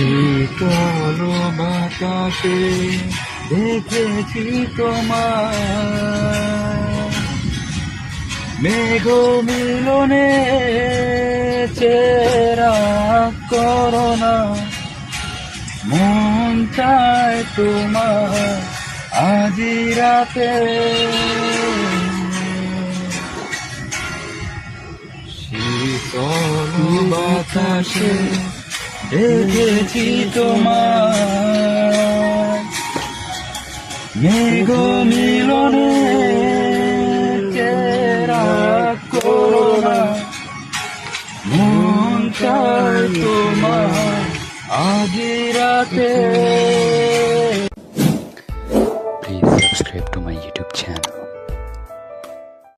শীতল বাতাসে দেখেছি তোমার মেঘ মিলনে চেরা করোনা মন চায় তোমার আজি রাতে শীতল বাতাসে দেখেছি তোমার মেঘ মিলনে চেরা করোনা মন চায় তোমার আজি রাতে।